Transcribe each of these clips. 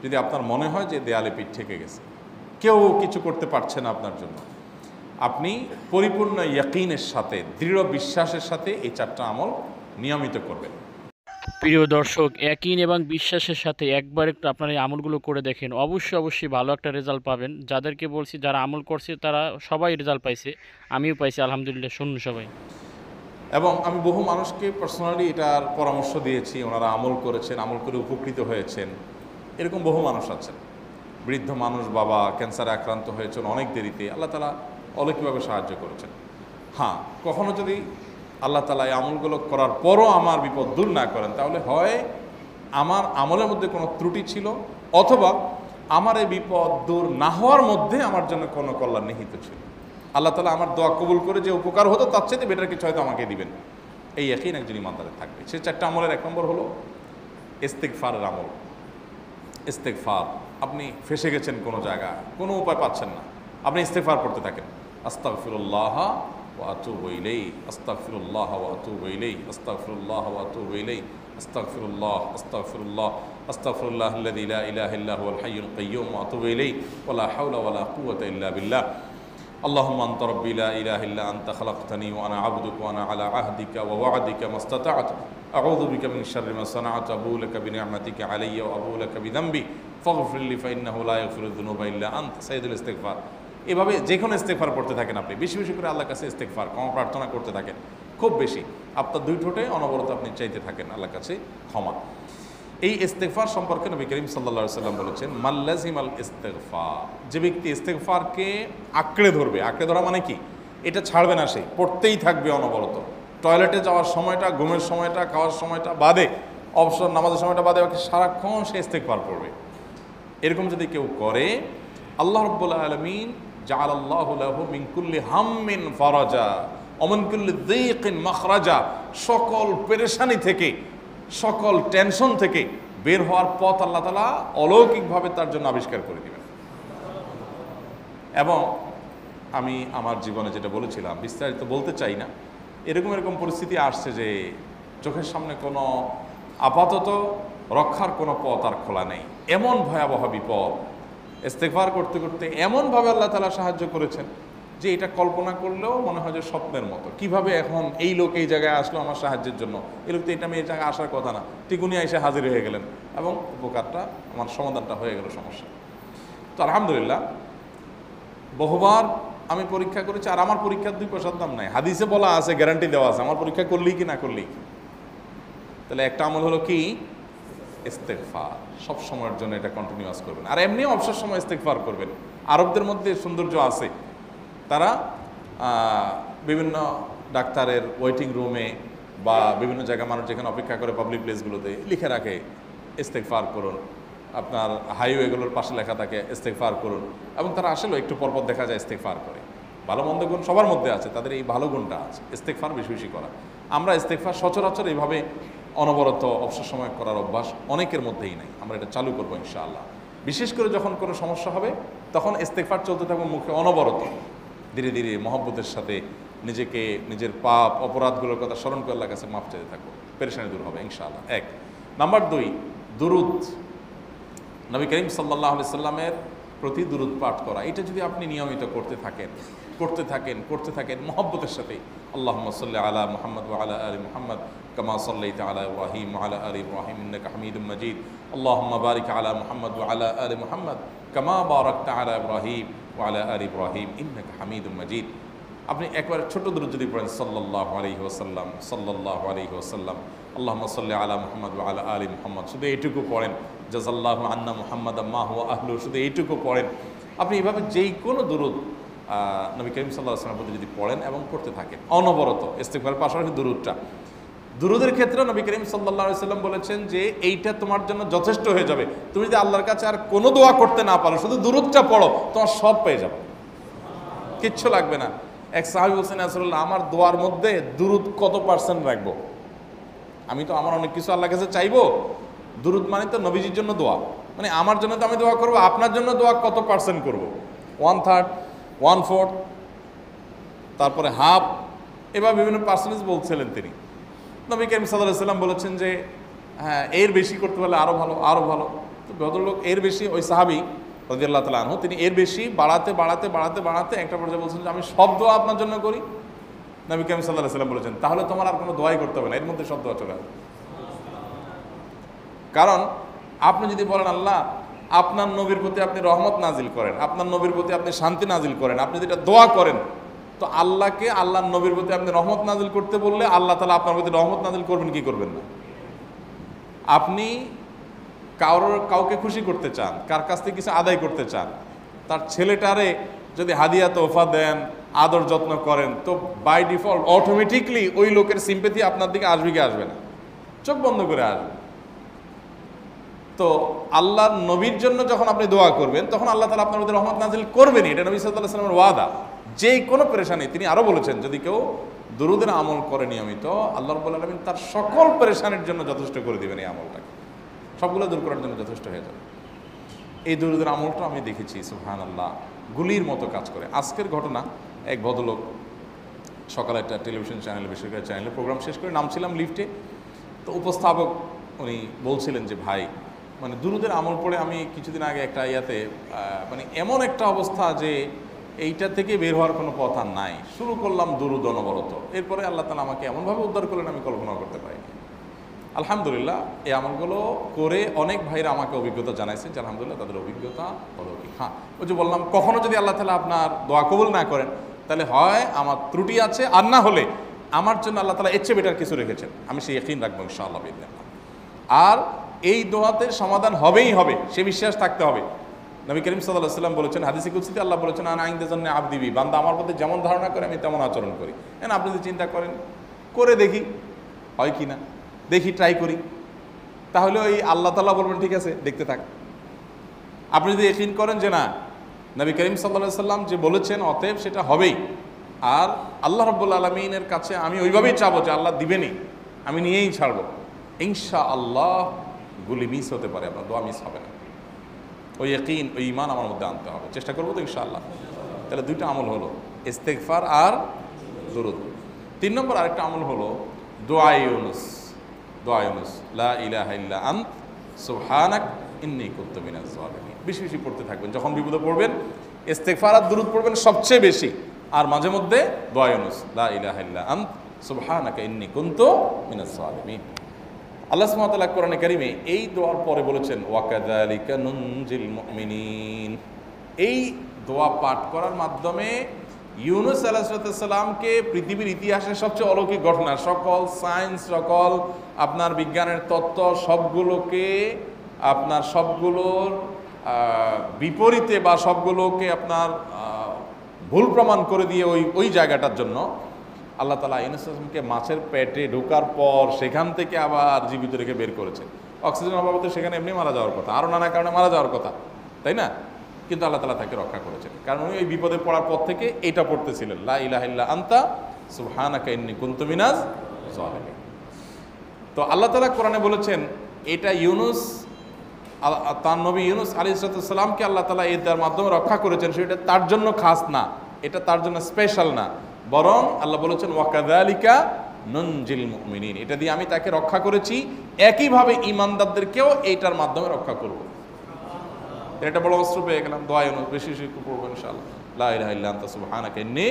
যদি আপনার মনে হয় যে দেয়ালে পিঠ ঠেকে গেছে, কেউ কিছু করতে পারছে না আপনার জন্য, আপনি পরিপূর্ণ ইয়াকিনের সাথে, দৃঢ় বিশ্বাসের সাথে এই 4টা আমল নিয়মিত করবেন। প্রিয় দর্শক, ইয়াকিন এবং বিশ্বাসের সাথে একবার একটু আপনারা এই আমলগুলো করে দেখেন, অবশ্যই অবশ্যই ভালো একটা রেজাল্ট পাবেন। যাদেরকে বলছি, যারা আমল করছে তারা সবাই রেজাল্ট পাইছে, আমিও পাইছি আলহামদুলিল্লাহ, শুনুন সবাই। এবং আমি বহু মানুষকে পার্সোনালি এটার পরামর্শ দিয়েছি, ওনারা আমল করেছেন, আমল করে উপকৃত হয়েছেন। এরকম বহু মানুষ আছেন, বৃদ্ধ মানুষ, বাবা ক্যান্সারে আক্রান্ত হয়েছেন অনেক দেরিতে, আল্লাহ তাআলা অলৌকিকভাবে সাহায্য করেছেন। হ্যাঁ, কখনো যদি আল্লাহ তাআলা এই আমলগুলো করার পরও আমার বিপদ দূর না করেন, তাহলে হয় আমার আমলের মধ্যে কোনো ত্রুটি ছিল, অথবা আমার এই বিপদ দূর না হওয়ার মধ্যে আমার জন্য কোনো কল্যাণ নিহিত ছিল। আল্লাহ তাআলা আমার দোয়া কবুল করে যে উপকার হতো তার চাইতে বেটার কিছু হয়তো আমাকে দিবেন, এই ইয়াকিন একজন ইমানদারের থাকবে। সেই 4টা আমলের 1 নম্বর হলো ইস্তেগফারের আমল। ইস্তেগফার, আপনি ফেসে গেছেন কোনো জায়গায়, কোনো উপায় পাচ্ছেন না, আপনি ইস্তেগফার করতে থাকেন। আস্তাগফিরুল্লাহ ওয়া আতুবু ইলাইহি, আস্তাগফিরুল্লাহ ওয়া আতুবু ইলাইহি, আস্তাগফিরুল্লাহ ওয়া আতুবু ইলাইহি, আস্তাগফিরুল্লাহ, আস্তাগফিরুল্লাহ, আস্তাগফিরুল্লাহাল্লাযী লা ইলাহা ইল্লা হুয়াল হাইয়ুল কাইয়্যুম ওয়া আতুবু ইলাইহি ওয়া লা হাওলা ওয়া লা কুওয়াতা ইল্লা বিল্লাহ। اللهم أنت ربي لا إله إلا أنت خلقتني وأنا عبدك وأنا على عهدك ووعدك ما استطعت أعوذ بك من شر ما صنعت أبوء لك بنعمتك علي وأبوء لك بذنبي فاغفر لي فإنه لا يغفر الذنوب إلا أنت سيد الاستغفار। এভাবে যে কোনো ইস্তেগফার পড়তে থাকেন, আপনি বেশি বেশি করে আল্লাহর কাছে ইস্তেগফার, ক্ষমা প্রার্থনা করতে থাকেন, খুব বেশি। আপনার 2 ঠোঁটে অনবরত আপনি চাইতে থাকেন আল্লাহর কাছে ক্ষমা। এই ইস্তেগফার সম্পর্কে নবী করিম সাল্লাল্লাহু আলাইহি সাল্লাম বলেছেন, মাল্লাজিমাল ইস্তেগফার, যে ব্যক্তি ইস্তেগফারকে আঁকড়ে ধরবে, আঁকড়ে ধরা মানে কি, এটা ছাড়বে না, সে পড়তেই থাকবে অনবরত। টয়লেটে যাওয়ার সময়টা, ঘুমের সময়টা, খাওয়ার সময়টা বাদে, অবসর নামাজের সময়টা বাদে, বাকি সারাক্ষণ সে ইস্তেগফার পড়বে। এরকম যদি কেউ করে, আল্লাহ রাব্বুল আলামিন জাআলাল্লাহু লাহু মিন কুল্লি হাম্মিন ফারাজা ওয়া মিন কুল্লি যায়কিন মাখরাজা, সকল পেরেশানি থেকে, সকল টেনশন থেকে বের হওয়ার পথ আল্লাহ তাআলা অলৌকিকভাবে তার জন্য আবিষ্কার করে দিবেন। এবং আমি আমার জীবনে যেটা বলেছিলাম, বিস্তারিত বলতে চাই না, এরকম এরকম পরিস্থিতি আসছে যে চোখের সামনে কোনো আপাতত রক্ষার কোনো পথ আর খোলা নেই, এমন ভয়াবহ বিপদ। ইস্তেগফার করতে করতে এমনভাবে আল্লাহ তাআলা সাহায্য করেছেন যে এটা কল্পনা করলেও মনে হয় যে স্বপ্নের মতো। কিভাবে এখন এই লোক এই জায়গায় আসলো আমার সাহায্যের জন্য, এই লোক তো এটা আমি এই জায়গায় আসার কথা না, টিকুনি এসে হাজির হয়ে গেলেন এবং উপকারটা, আমার সমাধানটা হয়ে গেল সমস্যা। তো আলহামদুলিল্লাহ, বহুবার আমি পরীক্ষা করেছি, আর আমার পরীক্ষার 2 পয়সার দাম নাই। হাদিসে বলা আছে, গ্যারান্টি দেওয়া আছে, আমার পরীক্ষা করলেই কি না করলেই কি। তাহলে একটা আমল হলো কি, ইস্তেগফার। সব সময়ের জন্য এটা কন্টিনিউয়াস করবেন, আর এমনিও অবসর সময় ইস্তেগফার করবেন। আরবদের মধ্যে সৌন্দর্য আছে, তারা বিভিন্ন ডাক্তারের ওয়েটিং রুমে বা বিভিন্ন জায়গায় মানুষ যেখানে অপেক্ষা করে পাবলিক প্লেসগুলোতে লিখে রাখে ইস্তেগফার করুন, আপনার হাইওয়েগুলোর পাশে লেখা থাকে ইস্তেগফার করুন, এবং তারা আসলে একটু পরপর দেখা যায় ইস্তেগফার করে। ভালো মন্দ গুণ সবার মধ্যে আছে, তাদের এই ভালো গুণটা আছে, ইস্তেগফার বেশি বেশি করা। আমরা ইস্তেগফার সচরাচর এইভাবে অনবরত অবসর সময় করার অভ্যাস অনেকের মধ্যেই নাই। আমরা এটা চালু করবো ইনশাআল্লাহ। বিশেষ করে যখন কোনো সমস্যা হবে, তখন ইস্তেগফার চলতে থাকবে মুখে অনবরত, ধীরে ধীরে মহব্বতের সাথে নিজেকে, নিজের পাপ অপরাধগুলোর কথা স্মরণ করে আল্লাহর কাছে মাফ চাইতে থাকবো, পেরেশানি দূর হবে ইনশাআল্লাহ। 1 নাম্বার 2, দুরুদ, নবী করিম সাল্লাল্লাহু আলাইহি সাল্লামের প্রতি দুরুদ পাঠ করা। এটা যদি আপনি নিয়মিত করতে থাকেন মহব্বতের সাথে, আল্লাহুম্মা সাল্লি আলা মুহাম্মদ ওয়া আলা আলি মুহাম্মদ কামা সাল্লাইতা আলা ইব্রাহিম ওয়া আলা আলি ইব্রাহিম ইন্নাকা হামিদুম মাজিদ, আল্লাহুম্মা বারিক আলা মুহাম্মদ ওয়া আলা আলি মুহাম্মদ কামা বারাকতা আলা ইব্রাহিম ওয়া আলা আলি ইব্রাহিম ইন্নাকা হামিদুম মাজিদ। আপনি একবার ছোট দুরূদ যদি পড়েন, সাল্লাল্লাহু আলাইহি ওয়াসাল্লাম, সাল্লাল্লাহু আলাইহি ওয়াসাল্লাম, আল্লাহুম্মা সাল্লি আলা মুহাম্মদ ওয়া আলা আলি মুহাম্মদ, শুধু এইটুকু পড়েন। জাযাল্লাহু আন্না মুহাম্মাদাম মা হুয়া আহলু, শুধু এইটুকু পড়েন। আপনি এভাবে যেই কোনো দুরূদ নবী করিম সাল্লাল্লাহু আলাইহি ওয়াসাল্লামের প্রতি যদি পড়েন এবং করতে থাকেন অনবরত, ইস্তেগফারের পাশাপাশি দুরূদের ক্ষেত্রে নবী করিম সাল্লাল্লাহু আলাইহি ওয়াসাল্লাম বলেছেন যে এইটা তোমার জন্য যথেষ্ট হয়ে যাবে। তুমি যদি আল্লাহর কাছে আর কোনো দোয়া করতে না পারো, শুধু দুরূদটা পড়ো, তোমার সব পেয়ে যাবে, কিচ্ছু লাগবে না। এক সাহাবী বলছেন, রাসূলুল্লাহ, আমার দোয়ার মধ্যে দুরূদ কত পার্সেন্ট রাখবো? আমি তো আমার অনেক কিছু আল্লাহর কাছে চাইবো, দুরূদ মানে তো নবীজির জন্য দোয়া, মানে আমার জন্য তো আমি দোয়া করবো, আপনার জন্য দোয়া কত পার্সেন্ট করবো? 1/3, 1/4, তারপরে হাফ, এবার বিভিন্ন পার্সেন্টেজ বলছিলেন তিনি। নবী করিম সাল্লাল্লাহু আলাইহি ওয়াসাল্লাম বলেছেন যে হ্যাঁ, এর বেশি করতে পারলে আরও ভালো, আরও ভালো। তো ভদ্রলোক এর বেশি, ওই সাহাবী রাদিয়াল্লাহু তাআলা আনহু, তিনি এর বেশি বাড়াতে বাড়াতে বাড়াতে বাড়াতে একটা পর্যায়ে বলছেন যে আমি সব দোয়া আপনার জন্য করি। নবী করিম সাল্লাল্লাহু আলাইহি ওয়াসাল্লাম বলেছেন তাহলে তোমার আর কোনো দোয়াই করতে হবে না, এর মধ্যে সব দোয়া চলে আসবে। কারণ আপনি যদি বলেন আল্লাহ আপনার নবীর প্রতি আপনি রহমত নাজিল করেন, আপনার নবীর প্রতি আপনি শান্তি নাজিল করেন, আপনি যেটা দোয়া করেন, তো আল্লাহকে আল্লাহর নবীর প্রতি আপনি রহমত নাজিল করতে বললে আল্লাহ তাআলা আপনার প্রতি রহমত নাজিল করবেন কি করবেন না? আপনি কাউকে খুশি করতে চান, কার কাছ থেকে কিছু আদায় করতে চান, তার ছেলেটারে যদি হাদিয়া তোহফা দেন, আদর যত্ন করেন, তো বাই ডিফল্ট অটোমেটিকলি ওই লোকের সিম্পেথি আপনার দিকে আসবে কি আসবে না? চোখ বন্ধ করে আসবে। তো আল্লাহর নবীর জন্য যখন আপনি দোয়া করবেন তখন আল্লাহ তাআলা আপনার মধ্যে রহমত নাজিল করবেনই, এটা নবী সাল্লাল্লাহু আলাইহি ওয়াসাল্লামের ওয়াদা। যে কোনো পেরেশানি, তিনি আরো বলেছেন যদি কেউ দুরূদের আমল করে নিয়মিত, আল্লাহ রাব্বুল আলামিন তার সকল পেরেশানির জন্য যথেষ্ট করে দিবেন। এই আমলটাকে সবগুলো দূর করার জন্য যথেষ্ট হয়ে যাবে। এই দুরূদের আমলটা আমি দেখেছি সুবহানাল্লাহ গুলির মতো কাজ করে। আজকের ঘটনা, এক ভদ্রলোক সকালে একটা টেলিভিশন চ্যানেলে, বেসরকারি চ্যানেলে প্রোগ্রাম শেষ করে নামছিলাম লিফটে, তো উপস্থাপক উনি বলছিলেন যে ভাই মানে দুরূদের আমল পড়ে আমি কিছুদিন আগে একটা ইয়াতে মানে এমন একটা অবস্থা যে এইটা থেকে বের হওয়ার কোনো পথ আর নাই, শুরু করলাম দুরূদ অনবরত, এরপরে আল্লাহ তাআলা আমাকে এমনভাবে উদ্ধার করলেন আমি কল্পনা করতে পারিনি। আলহামদুলিল্লাহ এই আমলগুলো করে অনেক ভাইরা আমাকে অভিজ্ঞতা জানাইছেন যে আলহামদুলিল্লাহ তাদের অভিজ্ঞতা অলৌকিক। হ্যাঁ, ওই যে বললাম কখনো যদি আল্লাহ তাআলা আপনার দোয়া কবুল না করেন তাহলে হয় আমার ত্রুটি আছে, আর না হলে আমার জন্য আল্লাহ তাআলা এর চেয়ে বেটার কিছু রেখেছেন, আমি সেই ইয়াকিন রাখবো ইনশাআল্লাহ বিইذنিল্লাহ। আর এই দোয়াতে সমাধান হবেই হবে, সে বিশ্বাস থাকতে হবে। নবী করিম সাল্লাল্লাহু আলাইহি ওয়াসাল্লাম বলেছেন, হাদিসে কুদসিতে আল্লাহ বলেছেন আনা ইনদা যান্নি আবদি বি, বান্দা আমার প্রতি যেমন ধারণা করে আমি তেমন আচরণ করি। এখন আপনি যদি চিন্তা করেন করে দেখি হয় কি না, দেখি ট্রাই করি, তাহলে ওই আল্লাহ তাআলা বলবেন ঠিক আছে দেখতে থাক। আপনি যদি ইয়াকিন করেন যে না নবী করিম সাল্লাল্লাহু আলাইহি ওয়াসাল্লাম যে বলেছেন অতএব সেটা হবেই, আর আল্লাহ রাব্বুল আলামিনের কাছে আমি ওইভাবেই চাবো যে আল্লাহ দিবেনই, আমি নিয়েই ছাড়বো, ইনশাআল্লাহ গুলি মিস হতে পারে, আপনার দোয়া মিস হবে না। ওই ইয়াকিন, ওই ঈমান আমার মধ্যে আনতে হবে, চেষ্টা করবো তো ইনশাআল্লাহ। তাহলে দুইটা আমল হলো, ইস্তেগফার আর দুরূদ। 3 নম্বর আরেকটা আমল হলো দোয়া ইউনুস। দোয়া ইউনুস, লা ইলাহা ইল্লা আনত সুবহানাক ইন্নী কুনতু মিনাজ জালিমিন। বেশি বেশি পড়তে থাকবেন, যখন বিপদে পড়বেন ইস্তেগফার আর দুরূদ পড়বেন সবচেয়ে বেশি, আর মাঝে মধ্যে দোয়া ইউনুস, লা ইলাহা ইল্লা আনত সুবহানাকা ইন্নী কুনতু মিনাজ জালিমিন। আল্লাহ সুবহানাহু ওয়া তাআলা কোরআনে কারিমে এই দোয়ার পরে বলেছেন ওয়াকাযালিকা নুনজিল মুমিনিন। এই দোয়া পাঠ করার মাধ্যমে ইউনুস আলাইহিস সালামকে পৃথিবীর ইতিহাসের সবচেয়ে অলৌকিক ঘটনা, সকল সায়েন্স, সকল আপনার বিজ্ঞানের তত্ত্ব সবগুলোকে আপনার সবগুলোর বিপরীতে বা সবগুলোকে আপনার ভুল প্রমাণ করে দিয়ে ওই জায়গাটার জন্য আল্লাহ তাআলা ইউনুস আলাইহিসকে মাছের পেটে ঢোকার পর সেখান থেকে আবার জীবিত রেখে বের করেছেন। অক্সিজেন অভাবে সেখানে এমনি মারা যাওয়ার কথা, আরও নানা কারণে মারা যাওয়ার কথা, তাই না? কিন্তু আল্লাহ তাআলা তাকে রক্ষা করেছেন, কারণ উনি ওই বিপদে পড়ার পর থেকে এটা পড়তেছিলেন, লা ইলাহা ইল্লা আনতা সুবহানাকা ইন্নী কুনতু মিনাজ জালিমিন। তো আল্লাহ তাআলা কোরআনে বলেছেন এটা ইউনুস, তার নবী ইউনুস আলাইহিস সালামকে আল্লাহ তাআলা এর মাধ্যমে রক্ষা করেছেন, সেটা তার জন্য খাস না, এটা তার জন্য স্পেশাল না, বরং আল্লাহ বলেছেন ওয়াকাযালিকা নুনজিল মুমিনিন, এটা দিয়ে আমি তাকে রক্ষা করেছি, একইভাবে ঈমানদারদেরকেও এইটার মাধ্যমে রক্ষা করব। এটা বড় অস্ত্র পেয়ে গেলাম। দোয়া ইউনুস বেশি বেশি পড়বো ইনশাআল্লাহ, লা ইলাহা ইল্লা আনতা সুবহানাকা ইন্নী।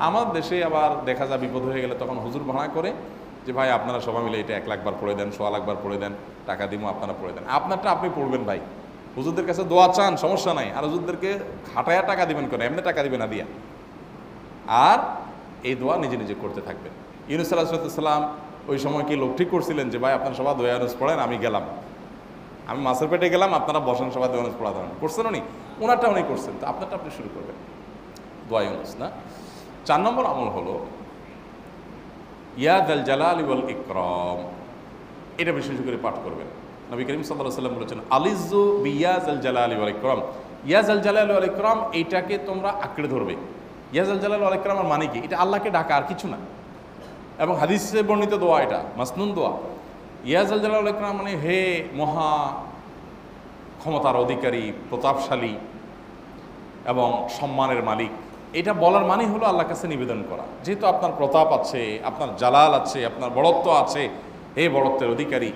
আমার দেশে আবার দেখা যায় বিপদ হয়ে গেলে তখন হুজুর ভাড়া করে যে ভাই আপনারা সবাই মিলে এটা 1 লাখ বার পড়ে দেন, 1.25 লাখ বার পড়ে দেন, টাকা দিব আপনারা পড়ে দেন। আপনারটা আপনি পড়বেন ভাই, হুজুরদের কাছে দোয়া চান সমস্যা নাই, আর হুজুরদেরকে খাটায়া টাকা দিবেন কেন, এমনি টাকা দিবেন না দিয়া। আর এই দোয়া নিজে নিজে করতে থাকবেন। ইউনুস আলাইহিস সালাম ওই সময় কি লোক ঠিক করছিলেন যে ভাই আপনারা সবাই দোয়া ইউনুস পড়েন, আমি গেলাম, আমি মাছের পেটে গেলাম, আপনারা বসেন সবাই দোয়া ইউনুস পড়া দেন, করছেন উনি, ওনারটা উনি করছেন, তো আপনারটা আপনি শুরু করবেন দোয়া ইউনুস না। 4 নম্বর আমল হলো ইয়া যাল জালালি ওয়াল ইকরাম, এটা বিশেষ করে পাঠ করবেন। নবী করিম সাল্লাল্লাহু আলাইহি ওয়াসাল্লাম বলেছেন আলিযু বিয়া যাল জালালি ওয়াল ইকরাম, ইয়া যাল জালালি ওয়াল ইকরাম, এইটাকে তোমরা আঁকড়ে ধরবে। ইয়া যাল জালালি ওয়াল ইকরামের মানে কি? এটা আল্লাহকে ডাকা, আর কিছু না, এবং হাদিসে বর্ণিত দোয়া, এটা মাসনুন দোয়া। ইয়া যাল জালালি ওয়াল ইকরাম মানে হে মহা ক্ষমতার অধিকারী, প্রতাপশালী এবং সম্মানের মালিক, এটা বলার মানে হলো আল্লাহর কাছে নিবেদন করা, যেহেতু আপনার প্রতাপ আছে, আপনার জালাল আছে, আপনার বড়ত্ব আছে, হে বড়ত্বের অধিকারী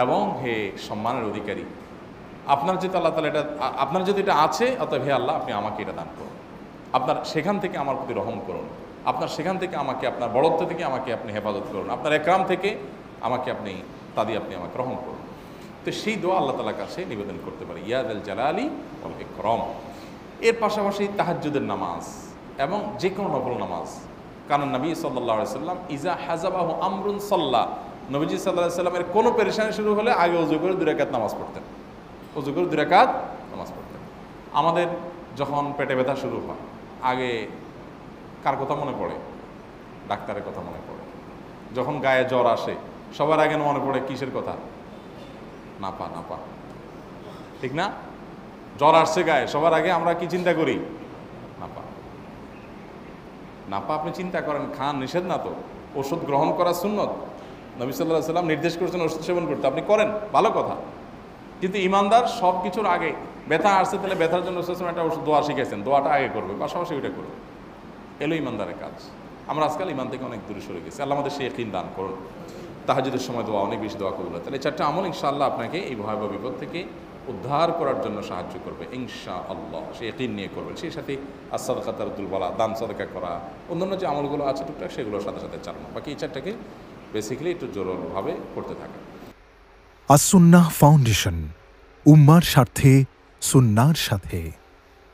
এবং হে সম্মানের অধিকারী, আপনার যেহেতু আল্লাহ তাআলা এটা আপনার যদি এটা আছে, অতএব হে আল্লাহ আপনি আমাকে এটা দান করুন, আপনার সেখান থেকে আমার প্রতি রহম করুন, আপনার সেখান থেকে আমাকে, আপনার বড়ত্ব থেকে আমাকে আপনি হেফাজত করুন, আপনার একরাম থেকে আমাকে আপনি আপনি আমাকে রহম করুন। তো সেই দোয়া আল্লাহ তাআলার কাছে নিবেদন করতে পারি, ইয়া যাল জালালি ওয়াল ইকরাম। এর পাশাপাশি তাহাজ্জুদের নামাজ এবং যে কোনো নফল নামাজ, কারণ নবী সাল্লাল্লাহু আলাইহি সাল্লাম ইজা হাজাবাহু আমরুন সাল্লাহ, নবীজি সাল্লাল্লাহু আলাইহি সাল্লামের কোনো পেরেশানি শুরু হলে আগে ওযু করে 2 রাকাত নামাজ পড়তেন, ওযু করে 2 রাকাত নামাজ পড়তেন। আমাদের যখন পেটে ব্যথা শুরু হয়, আগে কার কথা মনে পড়ে? ডাক্তারের কথা মনে পড়ে। যখন গায়ে জ্বর আসে, সবার আগে মনে পড়ে কিসের কথা? নাপা, নাপা, ঠিক না? জ্বর আসছে গায়ে, সবার আগে আমরা কি চিন্তা করি? নাপা। নাপা আপনি চিন্তা করেন, খান, নিষেধ না তো, ওষুধ গ্রহণ করা সুন্নত। নবী সাল্লাল্লাহু আলাইহি সাল্লাম নির্দেশ করেছেন ওষুধ সেবন করতে, আপনি করেন, ভালো কথা। কিন্তু ইমানদার সব কিছুর আগে, ব্যথা আসছে তাহলে ব্যথার জন্য একটা ওষুধ দোয়া শিখেছেন, দোয়াটা আগে করবে, পাশাপাশি ওইটা করবে। এলো ইমানদারের কাজ। আমরা আজকাল ইমান থেকে অনেক দূরে সরে গেছি। আল্লাহ আমাদের সেই ইয়াকিন দান করুন। তাহাজ্জুদের সময় দোয়া, অনেক বেশি দোয়া কবুল হয়। তাহলে 4টা আমল ইনশাআল্লাহ আপনাকে এই ভয়াবহ বিপদ থেকে উদ্ধার করার জন্য সাহায্য করবে ইনশাআল্লাহ। সে ইয়াকিন নিয়ে করবেন। সেই সাথে as-সাদাকা তারদুল বালা, দান সাদাকা করা, অন্যান্য যে আমলগুলো আছে টুকটাক সেগুলোর সাথে সাথে চালানো। বাকি এই 4টাকে বেসিক্যালি একটু জোরভাবে করতে থাকা। আস-সুন্নাহ ফাউন্ডেশন, উম্মার স্বার্থে সুন্নাহর সাথে।